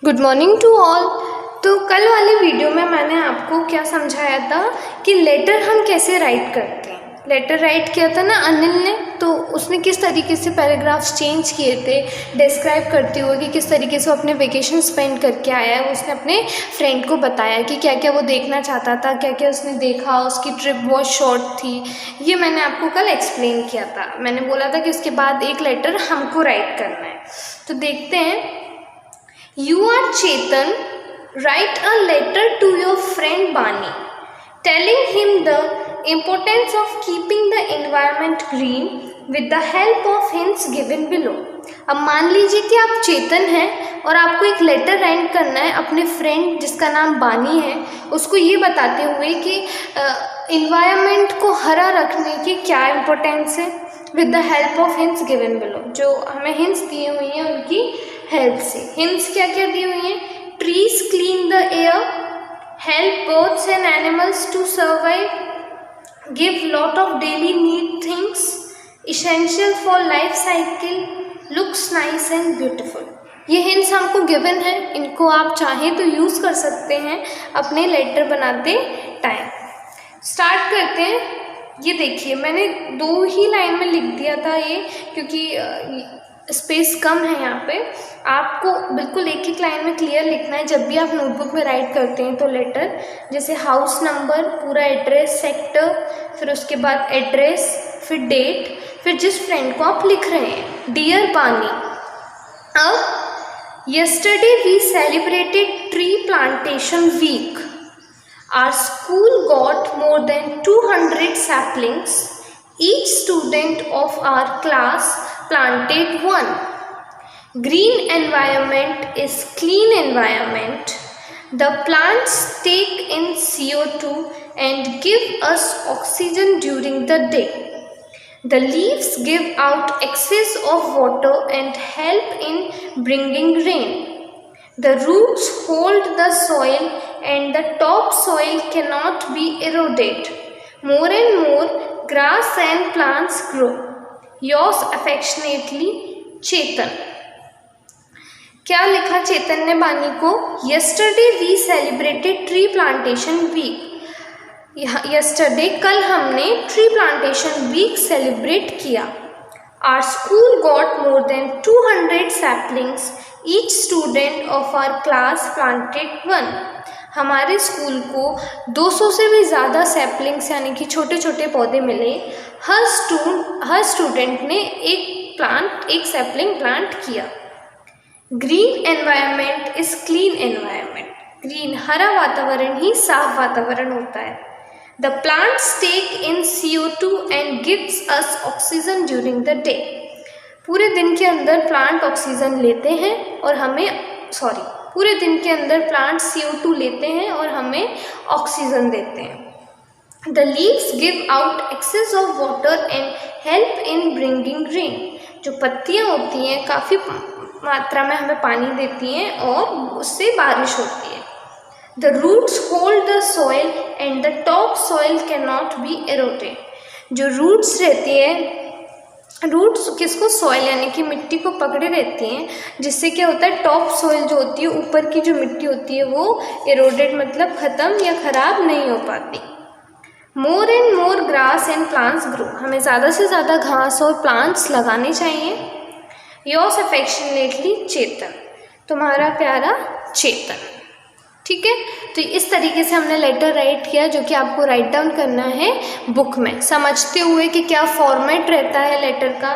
Good morning to all. तो कल वाली वीडियो में मैंने आपको क्या समझाया था कि लेटर हम कैसे राइट करते हैं। लेटर राइट किया था ना अनिल ने, तो उसने किस तरीके से पैराग्राफ्स चेंज किए थे डिस्क्राइब करते हुए कि किस तरीके से वो अपने वेकेशन स्पेंड करके आया है। उसने अपने फ्रेंड को बताया कि क्या क्या वो देखना चाहता था, क्या क्या उसने देखा, उसकी ट्रिप बहुत शॉर्ट थी। ये मैंने आपको कल एक्सप्लेन किया था। मैंने बोला था कि उसके बाद एक लेटर हमको राइट करना है। तो देखते हैं। You are Chetan. Write a letter to your friend Bani, telling him the importance of keeping the environment green with the help of hints given below. अब मान लीजिए कि आप चेतन हैं और आपको एक लेटर राइट करना है अपने फ्रेंड जिसका नाम बानी है, उसको ये बताते हुए कि इन्वायरमेंट को हरा रखने की क्या इम्पोर्टेंस है with the help of hints given below. जो हमें हिंट्स दी हुई हैं उनकी हेल्प से। हिंट्स क्या क्या दी हुई हैं? Trees clean the air, help birds and animals to survive, give lot of daily need things, essential for life cycle, looks nice and beautiful. ये हिंट्स हमको गिवन है, इनको आप चाहें तो यूज़ कर सकते हैं अपने लेटर बनाते टाइम। स्टार्ट करते हैं। ये देखिए मैंने 2 ही लाइन में लिख दिया था ये, क्योंकि स्पेस कम है यहाँ पे। आपको बिल्कुल एक एक लाइन में क्लियर लिखना है जब भी आप नोटबुक में राइट करते हैं तो लेटर। जैसे हाउस नंबर, पूरा एड्रेस, सेक्टर, फिर उसके बाद एड्रेस, फिर डेट, फिर जिस फ्रेंड को आप लिख रहे हैं। डियर बानी, अब yesterday we celebrated tree plantation week. Our school got more than 200 saplings. Each student of our class planted one. Green environment is clean environment. The plants take in CO2 and give us oxygen during the day. The leaves give out excess of water and help in bringing rain. The roots hold the soil and the topsoil cannot be eroded. More and more grass and plants grow. Yours affectionately, Chetan. क्या लिखा चेतन ने बानी को? Yesterday we celebrated tree plantation week. Yesterday कल हमने tree plantation week celebrate किया। Our school got more than 200 saplings. Each student of our class planted one. हमारे school को 200 से भी ज़्यादा सैपलिंग्स यानी कि छोटे छोटे पौधे मिले। हर स्टूडेंट ने एक सैपलिंग प्लांट किया। Green environment is clean environment. Green हरा वातावरण ही साफ वातावरण होता है। The plants take in CO2 and gives us oxygen during the day. पूरे दिन के अंदर प्लांट ऑक्सीजन लेते हैं और पूरे दिन के अंदर प्लांट CO2 लेते हैं और हमें ऑक्सीजन देते हैं। The leaves give out excess of water and help in bringing rain. जो पत्तियाँ होती हैं काफ़ी मात्रा में हमें पानी देती हैं और उससे बारिश होती है। The roots hold the soil and the topsoil cannot be eroded. जो रूट्स रहती है, रूट्स किसको? सॉइल यानी कि मिट्टी को पकड़े रहती हैं, जिससे क्या होता है टॉप सॉइल जो होती है, ऊपर की जो मिट्टी होती है वो एरोडेड मतलब ख़त्म या ख़राब नहीं हो पाती। More and more grass and plants grow. हमें ज़्यादा से ज़्यादा घास और प्लांट्स लगाने चाहिए। योर्स अफेक्शनेटली चेतन। तुम्हारा प्यारा चेतन। ठीक है, तो इस तरीके से हमने लेटर राइट किया जो कि आपको राइट डाउन करना है बुक में, समझते हुए कि क्या फॉर्मेट रहता है लेटर का।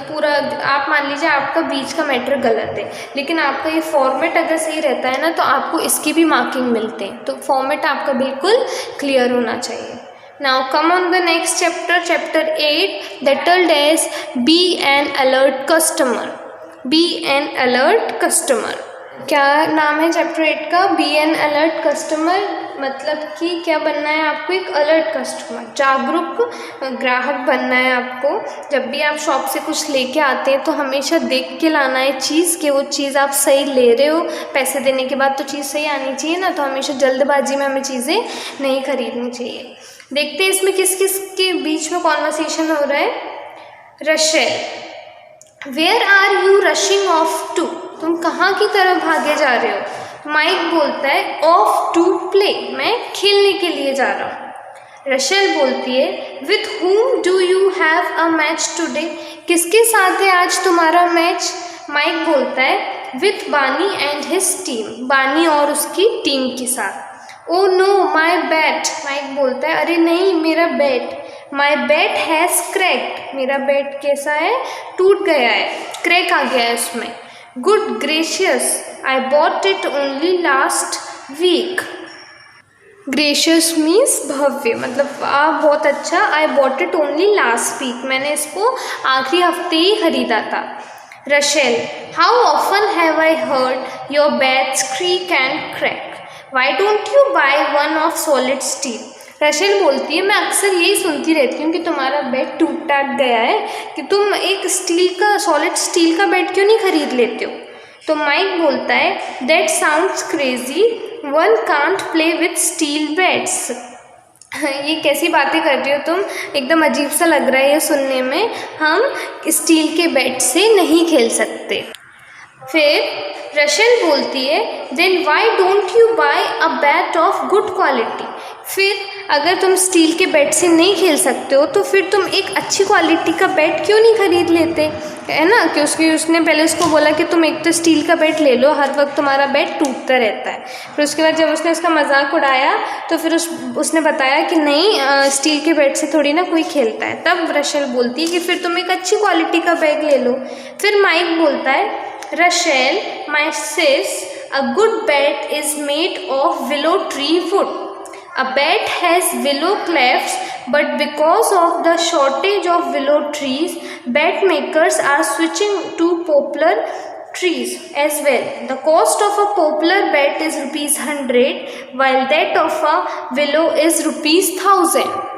पूरा आप मान लीजिए आपका बीच का मैटर गलत है, लेकिन आपका ये फॉर्मेट अगर सही रहता है ना तो आपको इसकी भी मार्किंग मिलते हैं। तो फॉर्मेट आपका बिल्कुल क्लियर होना चाहिए। Now come on the next chapter, chapter 8 that is be an alert customer. Be an alert customer. क्या नाम है चैप्टर 8 का? Be an alert customer. मतलब कि क्या बनना है आपको? एक अलर्ट कस्टमर, जागरूक ग्राहक बनना है आपको। जब भी आप शॉप से कुछ लेके आते हैं तो हमेशा देख के लाना है चीज़ कि वो चीज़ आप सही ले रहे हो। पैसे देने के बाद तो चीज़ सही आनी चाहिए ना, तो हमेशा जल्दबाजी में हमें चीज़ें नहीं खरीदनी चाहिए। देखते हैं इसमें किस किस के बीच में कॉन्वर्सेशन हो रहा है। Rachel, where are you rushing off to? तुम कहाँ की तरफ भागे जा रहे हो? माइक बोलता है ऑफ टू प्ले, मैं खेलने के लिए जा रहा हूँ। रशेल बोलती है with whom do you have a match today, किसके साथ है आज तुम्हारा मैच? माइक बोलता है विथ बानी एंड हिज टीम, बानी और उसकी टीम के साथ। Oh no my bat, Mike बोलता है अरे नहीं मेरा bat. My bat has cracked, मेरा बैट कैसा है? टूट गया है, क्रैक आ गया है उसमें। Good gracious I bought it only last week, gracious means भव्य, मतलब बहुत अच्छा। I bought it only last week, मैंने इसको आखिरी हफ्ते ही खरीदा था। Rachel how often have I heard your bats creak and crack, why don't you buy one of solid steel. Rachel बोलती है मैं अक्सर यही सुनती रहती हूँ कि तुम्हारा बैट टूट टाट गया है, कि तुम एक स्टील का, सॉलिड स्टील का बैट क्यों नहीं खरीद लेते हो? तो माइक बोलता है that sounds crazy, one can't play with steel bats. ये कैसी बातें कर रही हो तुम, एकदम अजीब सा लग रहा है ये सुनने में, हम स्टील के बैट से नहीं खेल सकते। फिर रशेल बोलती है then why don't you buy a bat of good quality, फिर अगर तुम स्टील के बैट से नहीं खेल सकते हो तो फिर तुम एक अच्छी क्वालिटी का बैट क्यों नहीं खरीद लेते, है ना? कि उसने पहले उसको बोला कि तुम एक तो स्टील का बैट ले लो, हर वक्त तुम्हारा बैट टूटता रहता है। फिर उसके बाद जब उसने उसका मजाक उड़ाया तो फिर उसने बताया कि नहीं स्टील के बैट से थोड़ी ना कोई खेलता है। तब रशेल बोलती है कि फिर तुम एक अच्छी क्वालिटी का बैग ले लो। फिर माइक बोलता है Rachel my sis a good bat is made of willow tree wood, a bat has willow clefts, but because of the shortage of willow trees, bat makers are switching to poplar trees as well. The cost of a poplar bat is ₹100, while that of a willow is ₹1000.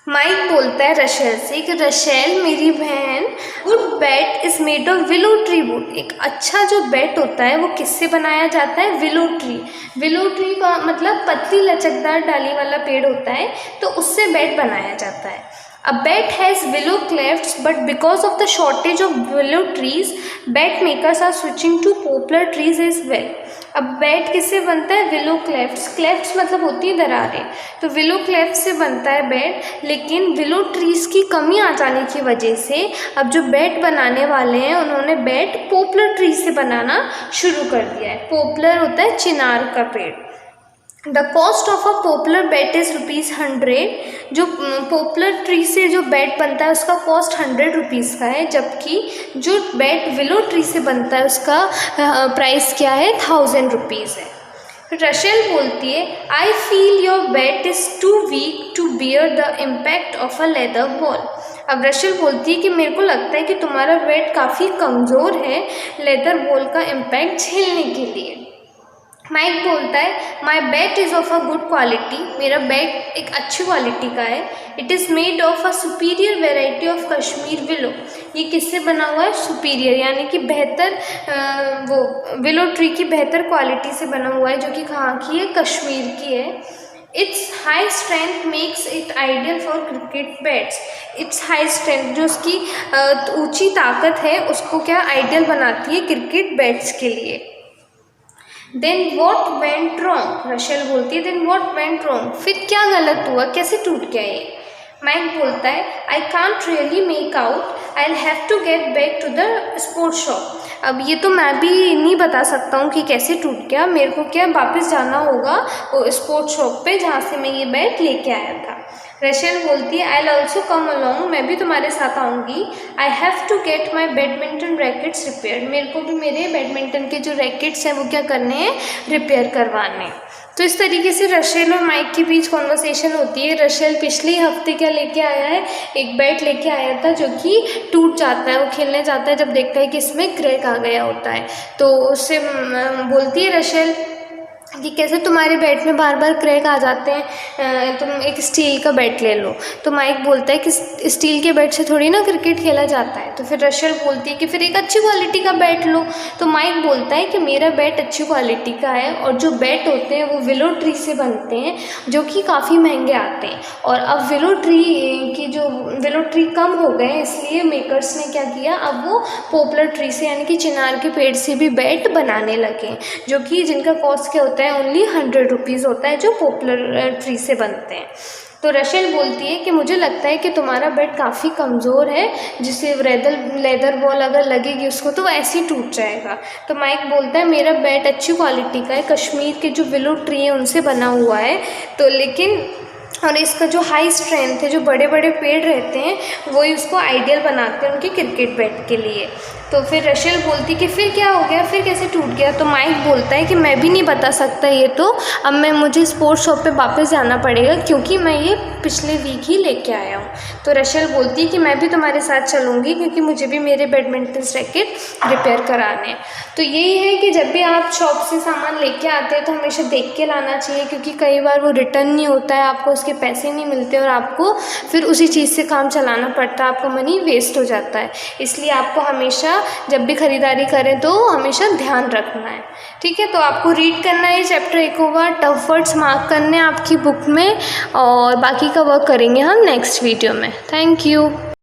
Mic बोलता है Rachel से कि Rachel मेरी बहन, good bat is made of willow tree would, एक अच्छा जो bat होता है वो किससे बनाया जाता है? Willow tree. विलो ट्री का मतलब पतली लचकदार डाली वाला पेड़ होता है, तो उससे बैट बनाया जाता है। A bat has willow clefts, but because of the shortage of willow trees, bat makers are switching to poplar trees as well. अब बैट किससे बनता है? विलो क्लेफ्ट्स, क्लेफ्ट्स मतलब होती है दरारें, तो विलो क्लेफ्ट से बनता है बैट। लेकिन विलो ट्रीज की कमी आ जाने की वजह से अब जो बैट बनाने वाले हैं उन्होंने बैट पोपलर ट्री से बनाना शुरू कर दिया है। पोपलर होता है चिनार का पेड़। The cost of a popular bat is ₹100, जो पॉपुलर ट्री से जो बैट बनता है उसका कॉस्ट ₹100 का है, जबकि जो बैट विलो ट्री से बनता है उसका प्राइस क्या है? ₹1000 है। रशेल बोलती है I feel your bat is too weak to bear the impact of a leather ball. अब रशेल बोलती है कि मेरे को लगता है कि तुम्हारा बैट काफ़ी कमज़ोर है लेदर बॉल का इम्पैक्ट झेलने के लिए। माइक बोलता है my bat is of a good quality, मेरा बैट एक अच्छी क्वालिटी का है। It is made of a superior variety of Kashmir willow, ये किससे बना हुआ है? सुपीरियर यानी कि बेहतर, वो विलो ट्री की बेहतर क्वालिटी से बना हुआ है, जो कि कहाँ की है? कश्मीर की है। It's high strength makes it ideal for cricket bats, it's high strength जो उसकी ऊंची ताकत है उसको क्या आइडियल बनाती है क्रिकेट बैट्स के लिए। Then what went wrong, Rachel बोलती है देन वॉट वेंट रॉन्ग, फिर क्या गलत हुआ, कैसे टूट गया ये? माइक बोलता है I can't really make out, I will have to get back to the sports shop. अब ये तो मैं भी नहीं बता सकता हूँ कि कैसे टूट गया, मेरे को क्या वापस जाना होगा वो स्पोर्ट्स शॉप पे जहाँ से मैं ये बैट लेके आया था। रशेल बोलती है I will also come along, मैं भी तुम्हारे साथ आऊँगी। I have to get my badminton rackets repair, मेरे को भी मेरे बैडमिंटन के जो रैकेट्स हैं वो क्या करने हैं? रिपेयर करवाने। तो इस तरीके से रशेल और माइक के बीच कॉन्वर्सेशन होती है। रशेल पिछले हफ्ते क्या लेके आया है? एक बैट लेके आया था जो कि टूट जाता है, वो खेलने जाता है जब देखता है कि इसमें क्रैक आ गया होता है, तो उससे बोलती है रशेल कि कैसे तुम्हारे बैट में बार बार क्रैक आ जाते हैं, तुम एक स्टील का बैट ले लो। तो माइक बोलता है कि स्टील के बैट से थोड़ी ना क्रिकेट खेला जाता है। तो फिर रशेल बोलती है कि फिर एक अच्छी क्वालिटी का बैट लो। तो माइक बोलता है कि मेरा बैट अच्छी क्वालिटी का है, और जो बैट होते हैं वो विलो ट्री से बनते हैं, जो कि काफ़ी महंगे आते हैं। और अब विलो ट्री कम हो गए, इसलिए मेकर्स ने क्या किया, अब वो पॉपुलर ट्री से यानी कि चिनार के पेड़ से भी बैट बनाने लगे, जो कि जिनका कॉस्ट क्या होता है, ओनली 100 रुपीज़ होता है, जो पॉपुलर ट्री से बनते हैं। तो रशेल बोलती है कि मुझे लगता है कि तुम्हारा बैट काफ़ी कमज़ोर है, जिसे लेदर बॉल अगर लगेगी उसको तो वो ऐसे ही टूट जाएगा। तो माइक बोलता है मेरा बैट अच्छी क्वालिटी का है, कश्मीर के जो विलो ट्री है उनसे बना हुआ है, तो लेकिन और इसका जो हाई स्ट्रेंथ है, जो बड़े बड़े पेड़ रहते हैं वही उसको आइडियल बनाते हैं उनके क्रिकेट बैट के लिए। तो फिर रशेल बोलती कि फिर क्या हो गया, फिर कैसे टूट गया। तो माइक बोलता है कि मैं भी नहीं बता सकता ये तो, अब मुझे स्पोर्ट्स शॉप पे वापस जाना पड़ेगा, क्योंकि मैं ये पिछले वीक ही लेके आया हूँ। तो रशेल बोलती है कि मैं भी तुम्हारे साथ चलूँगी, क्योंकि मुझे भी मेरे बैडमिंटन रैकेट रिपेयर कराने हैं। तो यही है कि जब भी आप शॉप से सामान लेके आते हैं तो हमेशा देख के लाना चाहिए, क्योंकि कई बार वो रिटर्न नहीं होता है, आपको उसके पैसे नहीं मिलते और आपको फिर उसी चीज़ से काम चलाना पड़ता है, आपका मनी वेस्ट हो जाता है। इसलिए आपको हमेशा जब भी ख़रीदारी करें तो हमेशा ध्यान रखना है। ठीक है, तो आपको रीड करना है चैप्टर 1 बार, टफ वर्ड्स मार्क करने हैं आपकी बुक में, और बाकी का वर्क करेंगे हम नेक्स्ट वीडियो में। Thank you.